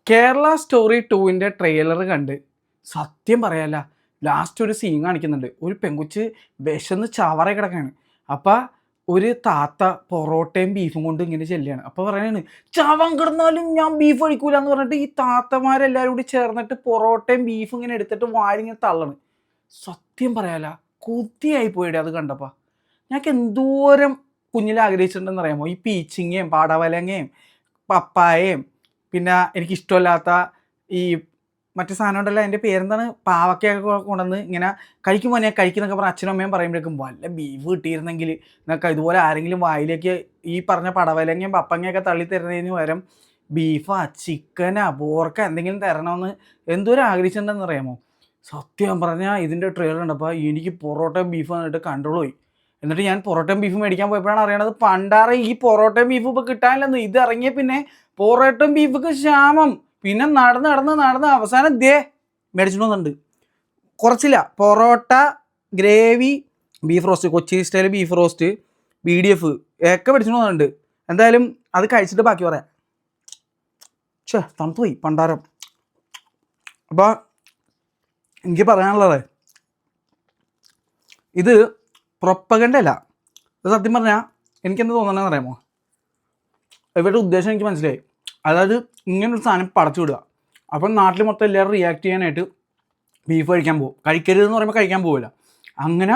Kerala story 2ന്റെ trailer കണ്ട് സത്യം പറയാല്ല last ഒരു സീൻ കാണിക്കുന്നുണ്ട്. ഒരു പെങ്കുച്ച് വിശന്ന് ചാവറ കിടക്കാണ്. അപ്പം ഒരു താത്ത പൊറോട്ടയും ബീഫും കൊണ്ട് ഇങ്ങനെ ചെല്ലുകയാണ്. അപ്പോൾ പറയാണ് ചാവാൻ കിടന്നാലും ഞാൻ ബീഫ് കഴിക്കൂല എന്ന് പറഞ്ഞിട്ട് ഈ താത്തമാരെല്ലാവരും കൂടി ചേർന്നിട്ട് പൊറോട്ടയും ബീഫും ഇങ്ങനെ എടുത്തിട്ട് വാരിങ്ങനെ തള്ളണ്. സത്യം പറയാല കൊതിയായി പോയിടെ അത് കണ്ടപ്പോൾ. ഞങ്ങൾക്ക് എന്തോരം കുഞ്ഞിൽ ആഗ്രഹിച്ചിട്ടുണ്ടെന്ന് അറിയാമോ? ഈ പീച്ചിങ്ങയും പാടവലങ്ങയും പപ്പായയും പിന്നെ എനിക്കിഷ്ടമല്ലാത്ത ഈ മറ്റു സാധനം ഉണ്ടല്ലോ, എൻ്റെ പേരെന്താണ്, പാവക്കയൊക്കെ കൊണ്ടുവന്ന് ഇങ്ങനെ കഴിക്കുമ്പോൾ ഞാൻ കഴിക്കുന്നൊക്കെ പറഞ്ഞ അച്ഛനും അമ്മയും പറയുമ്പോഴേക്കും വല്ല ബീഫ് കിട്ടിയിരുന്നെങ്കിൽ എന്നൊക്കെ ഇതുപോലെ ആരെങ്കിലും വായിലേക്ക് ഈ പറഞ്ഞ പടവലങ്ങയും പപ്പങ്ങയൊക്കെ തള്ളി തരുന്നതിന് പകരം ബീഫാ ചിക്കനാ പോർക്ക എന്തെങ്കിലും തരണമെന്ന് എന്തോരം ആഗ്രഹിച്ചിട്ടുണ്ടെന്ന് അറിയാമോ? സത്യം പറഞ്ഞാൽ ഇതിൻ്റെ ട്രെയിലർ ഉണ്ടപ്പോൾ എനിക്ക് പൊറോട്ടയും ബീഫ് വന്നിട്ട് കൺട്രോൾ പോയി. എന്നിട്ട് ഞാൻ പൊറോട്ടയും ബീഫ് മേടിക്കാൻ പോയപ്പോഴാണ് അറിയണത് പണ്ടാറെ ഈ പൊറോട്ടയും ബീഫും ഇപ്പോൾ കിട്ടാനില്ലെന്ന്. ഇത് ഇറങ്ങിയ പിന്നെ പൊറോട്ടയും ബീഫൊക്കെ ക്ഷാമം. പിന്നെ നടന്ന് അവസാനം മേടിച്ചിട്ട് വന്നിട്ടുണ്ട്. കുറച്ചില്ല, parotta, gravy, beef roast, Kochi style beef roast, BDF ഒക്കെ മേടിച്ചിട്ട് വന്നിട്ടുണ്ട്. എന്തായാലും അത് കഴിച്ചിട്ട് ബാക്കി പറയാം. തണുത്ത് പോയി പണ്ടാരം. അപ്പോൾ എനിക്ക് പറയാനുള്ളത്, ഇത് പ്രൊപ്പഗണ്ട അല്ല. ഇത് സത്യം പറഞ്ഞാൽ എനിക്കെന്ത് തോന്നണമെന്ന് അറിയാമോ? ഇവരുടെ ഉദ്ദേശം എനിക്ക് മനസ്സിലായി. അതായത് ഇങ്ങനൊരു സാധനം പടച്ചു വിടുക, അപ്പം നാട്ടിൽ മൊത്തം എല്ലാവരും റിയാക്ട് ചെയ്യാനായിട്ട് ബീഫ് കഴിക്കാൻ പോകും. കഴിക്കരുതെന്ന് പറയുമ്പോൾ കഴിക്കാൻ പോവില്ല. അങ്ങനെ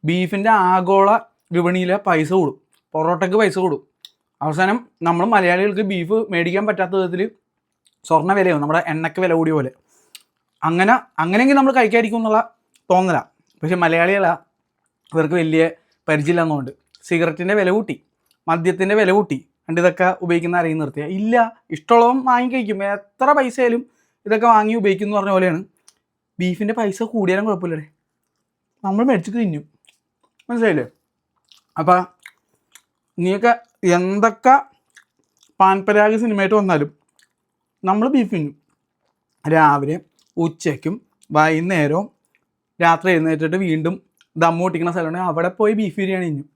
ബീഫിൻ്റെ ആഗോള വിപണിയിലെ പൈസ കൂടും, പൊറോട്ടയ്ക്ക് പൈസ കൂടും. അവസാനം നമ്മൾ മലയാളികൾക്ക് ബീഫ് മേടിക്കാൻ പറ്റാത്ത വിധത്തിൽ സ്വർണ്ണ വിലയോ നമ്മുടെ എണ്ണയ്ക്ക് വില കൂടിയ പോലെ അങ്ങനെയെങ്കിൽ നമ്മൾ കഴിക്കാതിരിക്കും എന്നുള്ള തോന്നല. പക്ഷെ മലയാളികളാ, ഇവർക്ക് വലിയ പരിചയമില്ലെന്നുകൊണ്ട് സിഗരറ്റിൻ്റെ വില കൂട്ടി, മദ്യത്തിൻ്റെ വില കൂട്ടി, and ഇതൊക്കെ ഉപയോഗിക്കുന്ന ആരെയും നിർത്തിയാൽ ഇല്ല. ഇഷ്ടമുള്ളവൻ വാങ്ങി കഴിക്കും, എത്ര പൈസയായാലും ഇതൊക്കെ വാങ്ങി ഉപയോഗിക്കും എന്ന് പറഞ്ഞ പോലെയാണ്. ബീഫിൻ്റെ പൈസ കൂടിയാലും കുഴപ്പമില്ലേ, നമ്മൾ മേടിച്ചിട്ട് തിന്നും. മനസ്സിലായില്ലേ? അപ്പം നീയൊക്കെ എന്തൊക്കെ പാൻപരാഗ് സിനിമയായിട്ട് വന്നാലും നമ്മൾ ബീഫ് തിന്നും. രാവിലെ, ഉച്ചയ്ക്കും വൈകുന്നേരവും രാത്രി എഴുന്നേറ്റിട്ട് വീണ്ടും ദമ്മ് പൊട്ടിക്കുന്ന സ്ഥലമുണ്ടെങ്കിൽ അവിടെ പോയി ബീഫ് ബിരിയാണി തിന്നും,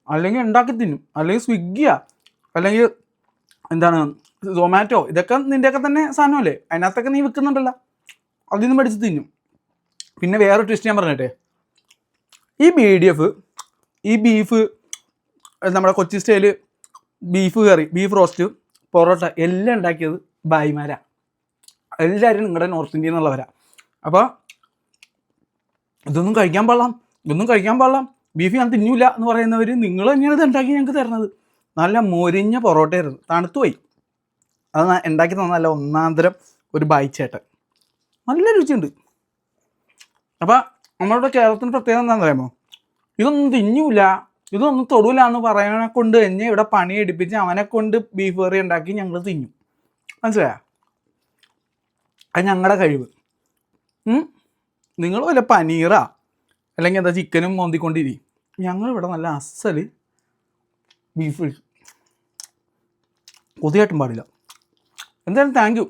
അല്ലെങ്കിൽ ഉണ്ടാക്കി തിന്നും, അല്ലെങ്കിൽ സ്വിഗ്ഗിയാ, അല്ലെങ്കിൽ എന്താണ് സൊമാറ്റോ, ഇതൊക്കെ നിൻ്റെയൊക്കെ തന്നെ സാധനമല്ലേ, അതിനകത്തൊക്കെ നീ വിൽക്കുന്നുണ്ടല്ലോ, അതിൽ നിന്ന് മേടിച്ച് തിന്നും. പിന്നെ വേറെ ട്വിസ്റ്റ് ഞാൻ പറഞ്ഞിട്ടെ, ഈ BDF, ഈ ബീഫ്, നമ്മുടെ കൊച്ചി സ്റ്റൈല് ബീഫ് കറി, ബീഫ് റോസ്റ്റ്, പൊറോട്ട എല്ലാം ഉണ്ടാക്കിയത് ഭായിമാരാ. എല്ലാവരും നിങ്ങളുടെ നോർത്ത് ഇന്ത്യയിൽ നിന്നുള്ളവരാ. അപ്പോൾ ഇതൊന്നും കഴിക്കാൻ പാടില്ല, ബീഫ് ഞാൻ തിന്നൂല എന്ന് പറയുന്നവർ നിങ്ങൾ തന്നെയാണ് ഇത് ഉണ്ടാക്കി ഞങ്ങൾക്ക് തരുന്നത്. നല്ല മൊരിഞ്ഞ പൊറോട്ടയായിരുന്നു, തണുത്തുപോയി. അത് ഉണ്ടാക്കി തന്ന നല്ല ഒന്നാന്തരം ഒരു ബായിച്ചേട്ടൻ, നല്ല രുചിയുണ്ട്. അപ്പം നമ്മളുടെ കേരളത്തിന് പ്രത്യേകത എന്താണെന്ന് അറിയാമോ? ഇതൊന്നും തിന്നൂല, ഇതൊന്നും തൊടൂല എന്ന് പറയണെ കൊണ്ട് തന്നെ ഇവിടെ പണി എടുപ്പിച്ച് അവനെ കൊണ്ട് ബീഫ് കറി ഉണ്ടാക്കി ഞങ്ങൾ തിന്നും. മനസ്സിലായോ? അത് ഞങ്ങളുടെ കഴിവ്. നിങ്ങൾ വല്ല പനീറാ അല്ലെങ്കിൽ എന്താ ചിക്കനും മോന്തിക്കൊണ്ടിരി, ഞങ്ങളിവിടെ നല്ല അസൽ ബീഫ് കൊതിയായിട്ടും പാടില്ല. എന്തായാലും താങ്ക് യു.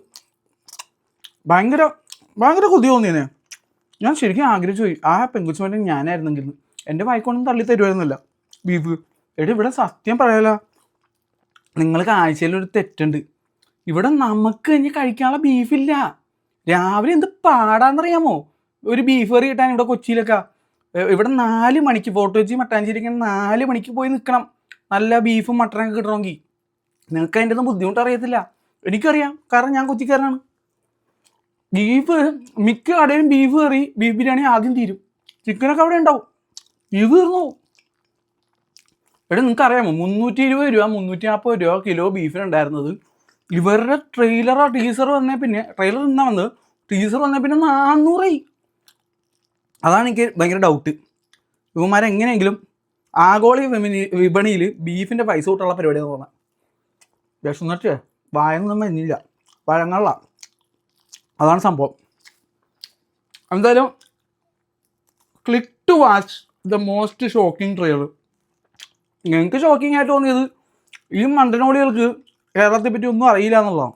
ഭയങ്കര കൊതി തോന്നിയേനെ. ഞാൻ ശരിക്കും ആഗ്രഹിച്ചു പോയി, ആ പെങ്കുച്ചു വേണ്ടി ഞാനായിരുന്നെങ്കിൽ എൻ്റെ വായിക്കൊന്നും തള്ളി തരുമായിരുന്നില്ല ബീഫ്. ഇവിടെ സത്യം പറയാലോ, നിങ്ങൾക്ക് ആഴ്ചയിലൊരു തെറ്റുണ്ട്. ഇവിടെ നമുക്ക് ഇനി കഴിക്കാനുള്ള ബീഫില്ല. രാവിലെ എന്ത് പാടാന്നറിയാമോ ഒരു ബീഫ് കറി കിട്ടാൻ ഇവിടെ കൊച്ചിയിലൊക്കെ. ഇവിടെ 4 മണിക്ക് ഫോർട്ട് കൊച്ചി മട്ടാഞ്ചേരിക്ക് 4 മണിക്ക് പോയി നിൽക്കണം നല്ല ബീഫും മട്ടനൊക്കെ കിട്ടണമെങ്കിൽ. നിങ്ങൾക്ക് അതിൻ്റെ ഒന്നും ബുദ്ധിമുട്ട് അറിയത്തില്ല, എനിക്കറിയാം, കാരണം ഞാൻ കൊച്ചിക്കാരനാണ്. ബീഫ് മിക്ക കടയിലും ബീഫ് കറി, ബീഫ് ബിരിയാണി ആദ്യം തീരും, ചിക്കനൊക്കെ അവിടെ ഉണ്ടാവും, ബീഫ് തീർന്നു. നിങ്ങൾക്കറിയാമോ 320 രൂപ 340 രൂപ കിലോ ബീഫിനുണ്ടായിരുന്നത് ഇവരുടെ ടീസർ വന്നേ പിന്നെ 400. അതാണ് എനിക്ക് ഭയങ്കര ഡൗട്ട്. ഇവന്മാരെങ്ങനെയെങ്കിലും ആഗോള വിപണിയിൽ ബീഫിൻ്റെ പൈസ കൂട്ടുള്ള പരിപാടിയെന്ന് പറഞ്ഞാൽ വിഷന്നിട്ട് വായൊന്നും വരുന്നില്ല, വഴങ്ങള്ള. അതാണ് സംഭവം. എന്തായാലും click to watch the most shocking trailer. ഞങ്ങൾക്ക് ഷോക്കിംഗ് ആയിട്ട് തോന്നിയത് ഈ മണ്ടനോളികൾക്ക് കേരളത്തെ പറ്റി ഒന്നും അറിയില്ല എന്നുള്ളതാണ്.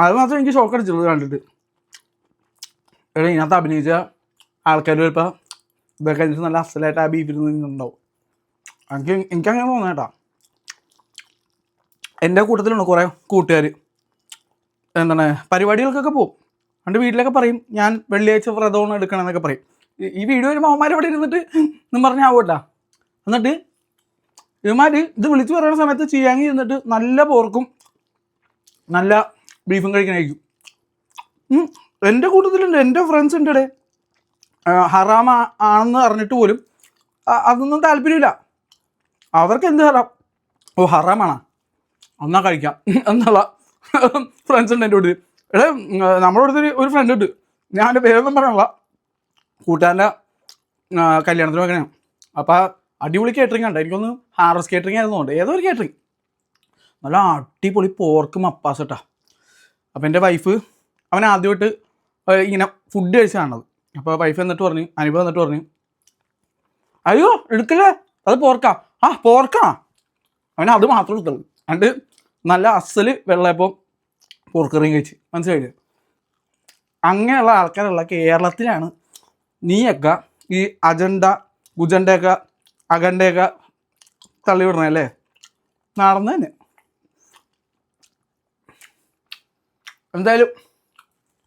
അത് മാത്രമേ എനിക്ക് ഷോക്ക് അടിച്ചുള്ളത് കണ്ടിട്ട്. ഇതിനകത്ത് അഭിനയിച്ച ആൾക്കാർ ചിലപ്പോൾ ഇതൊക്കെ കഴിഞ്ഞിട്ട് നല്ല അസലായിട്ട് ആ ബീഫിൽ നിന്നുണ്ടാവും. എനിക്കങ്ങനെ തോന്നേട്ടാ. എൻ്റെ കൂട്ടത്തിലുണ്ട് കുറേ കൂട്ടുകാർ എന്താണ് പരിപാടികൾക്കൊക്കെ പോകും. അതുകൊണ്ട് വീട്ടിലൊക്കെ പറയും ഞാൻ വെള്ളിയാഴ്ച വ്രതമാണ് എടുക്കണം എന്നൊക്കെ പറയും. ഈ വീഡിയോ വരുമ്പോൾ അവന്മാർ ഇവിടെ ഇരുന്നിട്ട് എന്നും പറഞ്ഞാൽ ആവൂട്ടാ. എന്നിട്ട് ഇവന്മാർ ഇത് വിളിച്ചു പറയുന്ന സമയത്ത് ചെയ്യാങ്ങി ഇരുന്നിട്ട് നല്ല പോർക്കും നല്ല ബീഫും കഴിക്കണമായിരിക്കും. എൻ്റെ കൂട്ടത്തിലുണ്ട്, എൻ്റെ ഫ്രണ്ട്സ് ഉണ്ട് ഇവിടെ ഹറാം ആണെന്ന് അറിഞ്ഞിട്ട് പോലും അതൊന്നും താല്പര്യമില്ല. അവർക്ക് എന്ത് ഹറാം, ഓ ഹറാമാണോ എന്നാ കഴിക്കാം എന്നുള്ള ഫ്രണ്ട്സ് ഉണ്ട് എൻ്റെ കൂട്ടത്തിൽ. എടേ നമ്മുടെ അടുത്തൊരു ഒരു ഫ്രണ്ട് ഉണ്ട്, ഞാൻ എൻ്റെ പേരൊന്നും പറയാനുള്ള, കൂട്ടുകാരൻ്റെ കല്യാണത്തിന് വെക്കണേ. അപ്പോൾ അടിപൊളി കേറ്ററിംഗ് ഉണ്ട്, എനിക്കൊന്ന് ഹാർവസ് കേറ്ററിംഗ് ആയിരുന്നുണ്ട്, ഏതോ ഒരു കേറ്ററിംഗ്, നല്ല അടിപൊളി പോർക്ക് മപ്പാസ് കേട്ടാ. അപ്പോൾ എൻ്റെ വൈഫ് അവൻ ആദ്യമായിട്ട് ഇങ്ങനെ ഫുഡ് കഴിച്ച് കാണുന്നത്. അപ്പോൾ വൈഫ് എന്നിട്ട് പറഞ്ഞു, അനുഭവം എന്നിട്ട് പറഞ്ഞു, അയ്യോ എടുക്കല്ലേ അത് പോർക്കാ. ആ പോർക്കാ, അവന് അത് മാത്രം എടുത്തുള്ളൂ. എന്നിട്ട് നല്ല അസല് വെള്ളയപ്പം പോർക്കറിയും കഴിച്ച്. മനസ്സിലായില്ലേ? അങ്ങനെയുള്ള ആൾക്കാരുള്ള കേരളത്തിലാണ് നീയൊക്കെ ഈ ഗുജൻ്റെയൊക്കെ അഖണ്ഡയൊക്കെ തള്ളിവിടണല്ലേ. നടന്നു തന്നെ. എന്തായാലും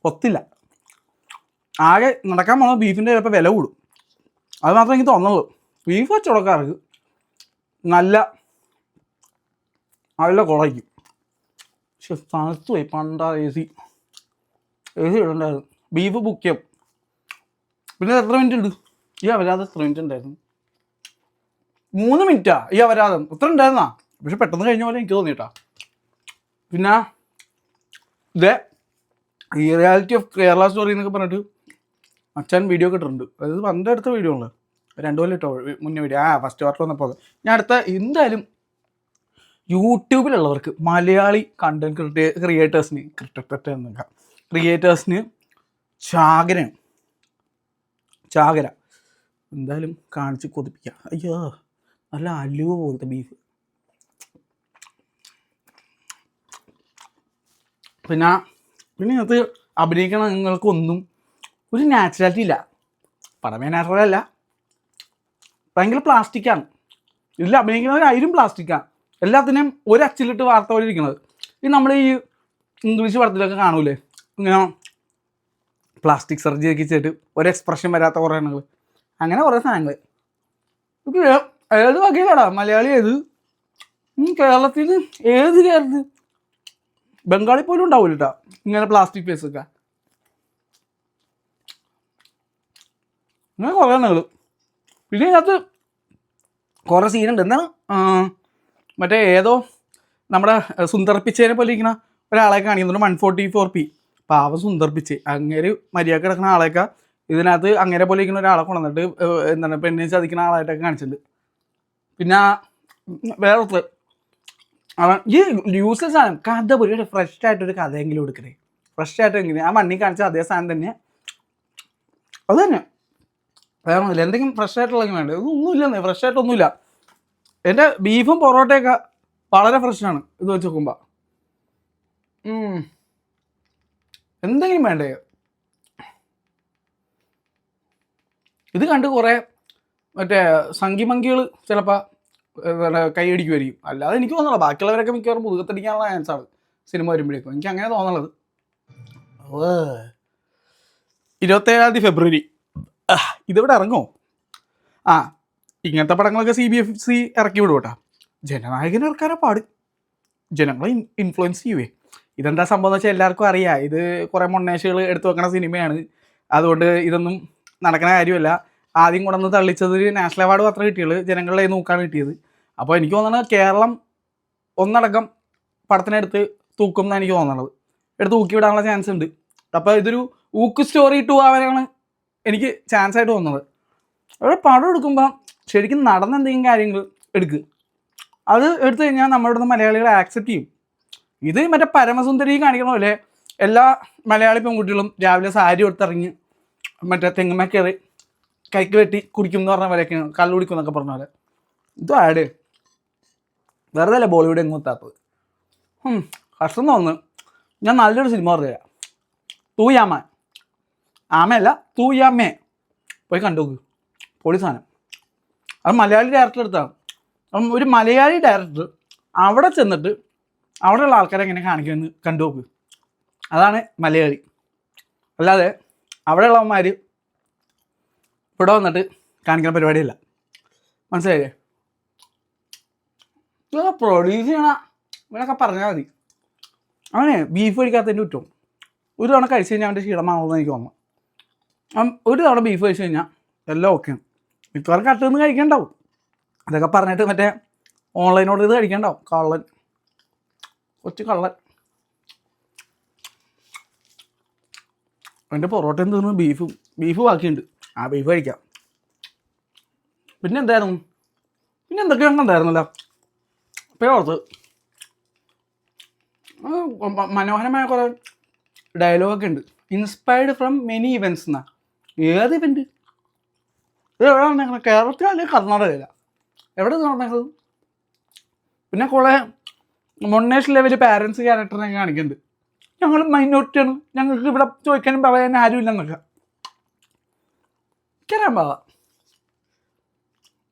ഒത്തില്ല. ആകെ നടക്കാൻ പോകുന്നത് ബീഫിൻ്റെ ചിലപ്പോൾ വില കൂടും, അത് മാത്രമേ എനിക്ക് തോന്നുള്ളൂ. ബീഫ് കച്ചവടക്കാർക്ക് നല്ല കുളയ്ക്കും. പക്ഷെ തണുത്ത് പോയി, പണ്ടാ എ സി ഇടണ്ടായിരുന്നു. ബീഫ് ബുക്ക് ചെയ്യും. പിന്നെ എത്ര മിനിറ്റ് ഉണ്ട് ഈ അവരാതെ? എത്ര മിനിറ്റ് ഉണ്ടായിരുന്നു? 3 മിനിറ്റാ ഈ അവരാതം. എത്ര ഉണ്ടായിരുന്നാ? പക്ഷെ പെട്ടെന്ന് കഴിഞ്ഞ പോലെ എനിക്ക് തോന്നിയിട്ടാ. പിന്നെ ഇതേ ഈ റിയാലിറ്റി ഓഫ് കേരള സ്റ്റോറി എന്നൊക്കെ പറഞ്ഞിട്ട് അച്ഛൻ വീഡിയോ ഒക്കെ ഇട്ടിട്ടുണ്ട്. അതായത് പണ്ട് അടുത്ത വീഡിയോ ഉള്ളത്, 2 കൊല്ലം ഇട്ടോ മുന്നേ വീഡിയോ. ഫസ്റ്റ് പാർട്ട് വന്നപ്പോൾ ഞാൻ അടുത്ത എന്തായാലും യൂട്യൂബിലുള്ളവർക്ക് മലയാളി കണ്ടന്റ് ക്രിയേറ്റേഴ്സിന് ചാകര എന്തായാലും കാണിച്ച് കൊതിപ്പിക്കാം. അയ്യോ നല്ല അലുവ പോലത്തെ ബീഫ്. പിന്നെ ഇതിനകത്ത് അഭിനയിക്കണ നിങ്ങൾക്കൊന്നും ഒരു നാച്ചുറാലിറ്റി ഇല്ല. പടമേ നാച്ചുറൽ അല്ല, ഭയങ്കര പ്ലാസ്റ്റിക്കാണ്. ഇതിൽ അഭിനയിക്കുന്നവരായാലും പ്ലാസ്റ്റിക്കാണ്. എല്ലാത്തിനും ഒരു അച്ചിലിട്ട് വാർത്ത പോലെ ഇരിക്കുന്നത്. ഈ നമ്മൾ ഈ ഇംഗ്ലീഷ് പടത്തിലൊക്കെ കാണൂലേ, ഇങ്ങനെ പ്ലാസ്റ്റിക് സർജറി ചെയ്തിട്ട് ഒരു എക്സ്പ്രഷൻ വരാത്ത കുറേ എണ്ണങ്ങൾ, അങ്ങനെ കുറേ സാധനങ്ങൾ. ഏത് വകയിലാടാ മലയാളി? കേരളത്തിൽ കേരളത്തിൽ ബംഗാളി പോലും ഉണ്ടാവില്ല കേട്ടോ ഇങ്ങനെ പ്ലാസ്റ്റിക് ഫേസൊക്കെ. അങ്ങനെ കുറേ എണ്ണങ്ങൾ. പിന്നെ ഇതിനകത്ത് കുറേ സീനുണ്ട്. എന്താണ് മറ്റേ ഏതോ നമ്മുടെ സുന്ദർപ്പിച്ചതിനെ പോലെ ഇരിക്കുന്ന ഒരാളെ കാണിക്കുന്നുണ്ട്, 144p. പാവം സുന്ദർപ്പിച്ച് അങ്ങേര് മര്യാദ കിടക്കുന്ന ആളെയൊക്കെ ഇതിനകത്ത് അങ്ങനെ പോലെ ഇരിക്കുന്ന ഒരാളെ കൊണ്ടുവന്നിട്ട് എന്താണ് പെണ്ണിനെ ചതിക്കുന്ന ആളായിട്ടൊക്കെ കാണിച്ചിട്ടുണ്ട്. പിന്നെ വേറെ അവൻ ഈ യൂസ്ലെസ് സാധനം കഥ പോലെ ഫ്രഷ് ആയിട്ടൊരു കഥയെങ്കിലും എടുക്കണേ. ഫ്രഷ് ആയിട്ട് എങ്ങനെ ആ മണ്ണി കാണിച്ച അതേ സാധനം തന്നെ, അത് തന്നെ, വേറെ ഒന്നുമില്ല. എന്തെങ്കിലും ഫ്രഷ് ആയിട്ടുള്ളതെങ്കിൽ വേണ്ടത്, ഒന്നുമില്ല, ഫ്രഷ് ആയിട്ടൊന്നുമില്ല. എൻ്റെ ബീഫും പൊറോട്ടയൊക്കെ വളരെ ഫ്രഷാണ് ഇത് വെച്ച് നോക്കുമ്പോൾ. എന്തെങ്കിലും വേണ്ടേ? ഇത് കണ്ട് കുറേ മറ്റേ സംഗിമങ്കികൾ ചിലപ്പോൾ കൈയടിക്കുമായിരിക്കും. അല്ലാതെ എനിക്ക് തോന്നുന്നില്ല. ബാക്കിയുള്ളവരൊക്കെ മിക്കവാറും മുതുകത്തടിക്കാനുള്ള ചാൻസാണ് സിനിമ വരുമ്പോഴേക്കും. എനിക്ക് അങ്ങനെ തോന്നുള്ളത്. 27 ഫെബ്രുവരി ഇതിവിടെ ഇറങ്ങുമോ? ഇങ്ങനത്തെ പടങ്ങളൊക്കെ CBFC ഇറക്കി വിടും കേട്ടോ. ജനനായകനെ ഇറക്കാനാ പാട്, ജനങ്ങളെ ഇൻഫ്ലുവൻസ് ചെയ്യുവേ. ഇതെന്താ സംഭവം എന്ന് വെച്ചാൽ എല്ലാവർക്കും അറിയാം, ഇത് കുറേ മൊണ്ണേശകൾ എടുത്തു വെക്കണ സിനിമയാണ്. അതുകൊണ്ട് ഇതൊന്നും നടക്കുന്ന കാര്യമല്ല. ആദ്യം കൊണ്ടുവന്ന് തള്ളിച്ചത് നാഷണൽ അവാർഡ് മാത്രമേ കിട്ടിയുള്ളൂ, ജനങ്ങളെ നോക്കാൻ കിട്ടിയത്. അപ്പോൾ എനിക്ക് തോന്നുന്നത് കേരളം ഒന്നടക്കം പടത്തിനെടുത്ത് തൂക്കും എന്നാണ് എനിക്ക് തോന്നുന്നത്. എടുത്ത് തൂക്കി വിടാനുള്ള ചാൻസ് ഉണ്ട്. അപ്പോൾ ഇതൊരു ഊക്ക് സ്റ്റോറി 2 ആവാനാണ് എനിക്ക് ചാൻസ് ആയിട്ട് തോന്നുന്നത്. അവിടെ പടം എടുക്കുമ്പോൾ ശരിക്കും നടന്ന എന്തെങ്കിലും കാര്യങ്ങൾ എടുക്കുക, അത് എടുത്തു കഴിഞ്ഞാൽ നമ്മുടെ ഇവിടുന്ന് മലയാളികളെ ആക്സെപ്റ്റ് ചെയ്യും. ഇത് മറ്റേ പരമസുന്ദരി കാണിക്കണ പോലെ എല്ലാ മലയാളി പെൺകുട്ടികളും രാവിലെ സാരി കൊടുത്തിറങ്ങി മറ്റേ തെങ്ങുമ്മ കയറി കൈക്ക് വെട്ടി കുടിക്കും എന്ന് പറഞ്ഞ പോലെയൊക്കെയാണ്, കള്ളു കുടിക്കും എന്നൊക്കെ പറഞ്ഞ പോലെ. ഇത് ആഡ് വെറുതെ അല്ലേ ബോളിവുഡ് എങ്ങും എത്താത്തത്. കഷ്ടം തോന്നുന്നു. ഞാൻ നല്ലൊരു സിനിമ പറഞ്ഞുതരാം, തൂയാമ. ആമയല്ല, തൂയാമേ. പോയി കണ്ടുനോക്ക്, പൊളി സാധനം. അത് മലയാളി ഡയറക്ടർ എടുത്താണ്. അപ്പം ഒരു മലയാളി ഡയറക്ടർ അവിടെ ചെന്നിട്ട് അവിടെയുള്ള ആൾക്കാരെ എങ്ങനെ കാണിക്കുമെന്ന് കണ്ടുനോക്ക്. അതാണ് മലയാളി. അല്ലാതെ അവിടെയുള്ളവന്മാർ ഇവിടെ വന്നിട്ട് കാണിക്കുന്ന പരിപാടിയില്ല. മനസ്സിലായില്ലേ? ഇതൊക്കെ പ്രൊഡ്യൂസ് ചെയ്യണ ഇവനൊക്കെ പറഞ്ഞാൽ മതി. അവനെ ബീഫ് കഴിക്കാത്തതിൻ്റെ കുറ്റം. ഒരു തവണ കഴിച്ച് കഴിഞ്ഞാൽ അവൻ്റെ ക്ഷീണമാണെന്ന് എനിക്ക് തോന്നുന്നു. ഒരു തവണ ബീഫ് കഴിച്ച് കഴിഞ്ഞാൽ എല്ലാം ഓക്കെയാണ്. മിക്കവാറും കട്ടുനിന്ന് കഴിക്കണ്ടാവും. അതൊക്കെ പറഞ്ഞിട്ട് മറ്റേ ഓൺലൈൻ ഓർഡർ ചെയ്ത് കഴിക്കണ്ടാവും. കള്ളൻ, കൊച്ചു കള്ളൻ. എൻ്റെ പൊറോട്ടയും തീർന്ന് ബീഫ് ബാക്കിയുണ്ട്. ആ ബീഫ് കഴിക്കാം. പിന്നെ എന്തായിരുന്നു, പിന്നെ എന്തൊക്കെയാണ് ഉണ്ടായിരുന്നല്ലോ. അപ്പോൾ ഓർത്ത് മനോഹരമായ കുറേ ഡയലോഗൊക്കെ ഉണ്ട്. ഇൻസ്പയർഡ് ഫ്രം മെനി ഇവൻറ്റ്സ് എന്നാ. ഏത് ഇവൻറ്റ്? ഇത് എവിടെ നടന്നേക്കുന്നത്? കേരളത്തിൽ അല്ലെങ്കിൽ കർണാടകയില? എവിടെ നടന്നേക്കുന്നത്? പിന്നെ കുറേ മൊണ്ണേഷ് ലെവൽ പാരൻസ് ക്യാരക്ടറിനൊക്കെ കാണിക്കുന്നുണ്ട്. ഞങ്ങൾ മൈനോറിറ്റിയാണ്, ഞങ്ങൾക്ക് ഇവിടെ ചോദിക്കാനും പറയാനും ആരുമില്ലെന്നൊക്കെ. എനിക്കറിയാൻ പാകാം.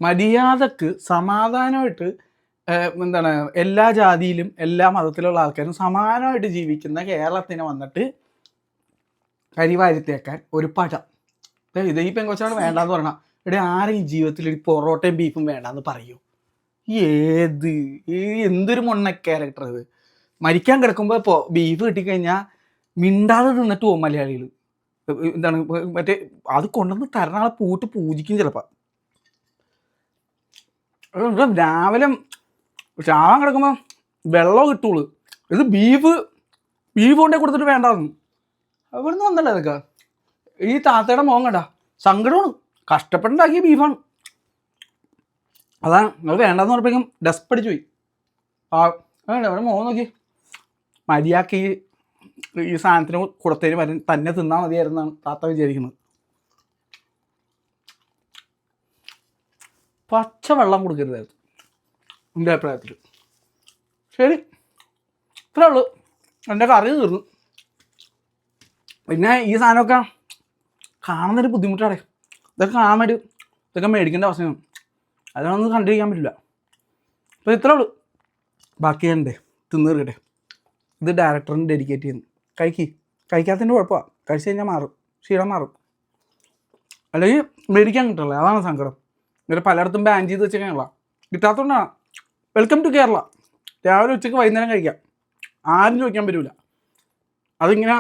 മര്യാദക്ക് സമാധാനമായിട്ട് എന്താണ് എല്ലാ ജാതിയിലും എല്ലാ മതത്തിലുള്ള ആൾക്കാരും സമാനമായിട്ട് ജീവിക്കുന്ന കേരളത്തിന് വന്നിട്ട് കരിവാരിത്തേക്കാൻ ഒരു പടം. ഇത് ഈ പെങ്കൊച്ചാണ് വേണ്ടാന്ന് പറഞ്ഞാൽ ഇവിടെ ആരെയും ജീവിതത്തിൽ ഒരു പൊറോട്ടയും ബീഫും വേണ്ടാന്ന് പറയൂ? എന്തൊരു മൊണ്ണ ക്യാരക്ടർ ഇത്. മരിക്കാൻ കിടക്കുമ്പോൾ ഇപ്പോൾ ബീഫ് കിട്ടിക്കഴിഞ്ഞാൽ മിണ്ടാതെ തിന്നിട്ട് പോകും മലയാളികൾ. എന്താണ് മറ്റേ അത് കൊണ്ടുവന്ന് തരണാളെ പൂട്ട് പൂജിക്കും ചിലപ്പോൾ. രാവിലെ ചാവാൻ കിടക്കുമ്പോൾ വെള്ളം കിട്ടുള്ളൂ. ഇത് ബീഫ് കൊണ്ടേ കൊടുത്തിട്ട് വേണ്ടായിരുന്നു. എവിടുന്ന് വന്നല്ലേ അതൊക്കെ? ഈ താത്തയുടെ മോൻ കണ്ട സങ്കടമാണ്. കഷ്ടപ്പെട്ടുണ്ടാക്കിയ ബീഫാണ്. അതാണ് അത് വേണ്ടെന്ന് പറഞ്ഞപ്പോഴേക്കും ഡസ്പടിച്ചു പോയി. അവിടെ മോൻ നോക്കി മര്യാദക്ക് ഈ സാധനത്തിന് കൊടുത്തതിന് തന്നെ തിന്നാൽ മതിയായിരുന്നാണ് താത്ത വിചാരിക്കുന്നത്. പച്ചവെള്ളം കൊടുക്കരുതായിരുന്നു എൻ്റെ അഭിപ്രായത്തിൽ. ശരി, ഇത്രേ ഉള്ളൂ. എൻ്റെ കറി തീർന്നു. പിന്നെ ഈ സാധനമൊക്കെ കാണുന്നൊരു ബുദ്ധിമുട്ടാണ്. ഇതൊക്കെ കാണാൻ വേണ്ടി ഇതൊക്കെ മേടിക്കേണ്ട അവസ്ഥയാണ്. അതിനൊന്നും കണ്ടിരിക്കാൻ പറ്റില്ല. അപ്പോൾ ഇത്രേ ഉള്ളൂ. ബാക്കി ഞാൻ തിന്ന് തീർക്കട്ടെ. ഇത് ഡയറക്ടറിന് ഡെഡിക്കേറ്റ് ചെയ്യുന്നു. കഴിക്കാത്തതിൻ്റെ കുഴപ്പമാണ്. കഴിച്ച് കഴിഞ്ഞാൽ മാറും, ക്ഷീണം മാറും. അല്ലെങ്കിൽ മേടിക്കാൻ കിട്ടില്ല, അതാണ് സങ്കടം. ഇവരെ പലയിടത്തും ബാൻ ചെയ്ത് വെച്ചേക്കാനുള്ള കിട്ടാത്തതുകൊണ്ടാണ്. Welcome to Kerala. രാവിലെ ഉച്ചയ്ക്ക് വൈകുന്നേരം കഴിക്കാം, ആരും ചോദിക്കാൻ പറ്റില്ല. അതിങ്ങനെ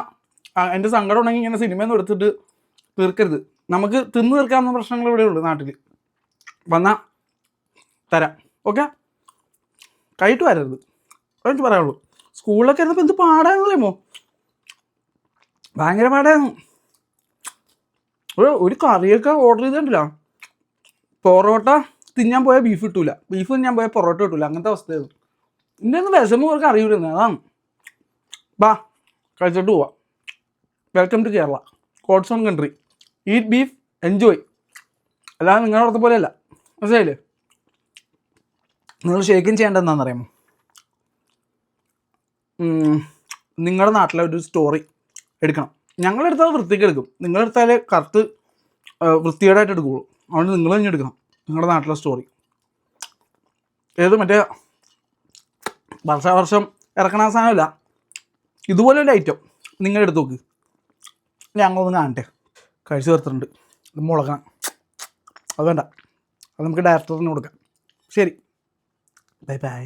എൻ്റെ സങ്കടം ഉണ്ടെങ്കിൽ ഇങ്ങനെ സിനിമയൊന്നും എടുത്തിട്ട് തീർക്കരുത്. നമുക്ക് തിന്ന് തീർക്കാവുന്ന പ്രശ്നങ്ങൾ ഇവിടെ ഉള്ളൂ നാട്ടിൽ. വന്നാൽ തരാം, ഓക്കെ? കഴിട്ട് വരരുത്, അതെനിക്ക് പറയാനുള്ളൂ. സ്കൂളിലൊക്കെ ഇരുന്നപ്പോൾ എന്ത് പാടായെന്ന് അറിയുമോ? ഭയങ്കര പാടായിരുന്നു. ഒരു കറിയൊക്കെ ഓർഡർ ചെയ്തിട്ടില്ല. പൊറോട്ട തിന്നാൻ പോയാൽ ബീഫ് കിട്ടൂല, ബീഫ് തിന്നാൻ പോയാൽ പൊറോട്ട കിട്ടൂല, അങ്ങനത്തെ അവസ്ഥയായിരുന്നു. ഇതിൻ്റെ ഒന്നും വിഷമം അവർക്ക് അറിയില്ല. അതാണ്. ബാ കഴിച്ചിട്ട് പോവാം. Welcome to Kerala, God's own country. Eat beef, enjoy. അല്ലാതെ നിങ്ങളുടെ അവിടുത്തെ പോലെയല്ല, മനസ്സിലായില്ലേ? നിങ്ങൾ ശരിക്കും ചെയ്യേണ്ടത് എന്താണെന്നറിയാമോ? നിങ്ങളുടെ നാട്ടിലെ ഒരു സ്റ്റോറി എടുക്കണം. ഞങ്ങളെടുത്താൽ വൃത്തിക്ക് എടുക്കും, നിങ്ങളെടുത്താൽ കറുത്ത് വൃത്തികേടായിട്ട് എടുക്കുകയുള്ളൂ. അതുകൊണ്ട് നിങ്ങൾ തന്നെ എടുക്കണം നിങ്ങളുടെ നാട്ടിലെ സ്റ്റോറി. മറ്റേ വർഷാവർഷം ഇറക്കണ സാധനമല്ല, ഇതുപോലെ ഒരു ഐറ്റം നിങ്ങൾ എടുത്ത് നോക്ക്. ഞങ്ങളൊന്ന് കാണട്ടെ. കഴിച്ച് തീർത്തിട്ടുണ്ട്. ഇത് മുളകണം. അത് വേണ്ട, അത് നമുക്ക് ഡയറക്ടറിന് കൊടുക്കാം. ശരി, ബൈ ബൈ.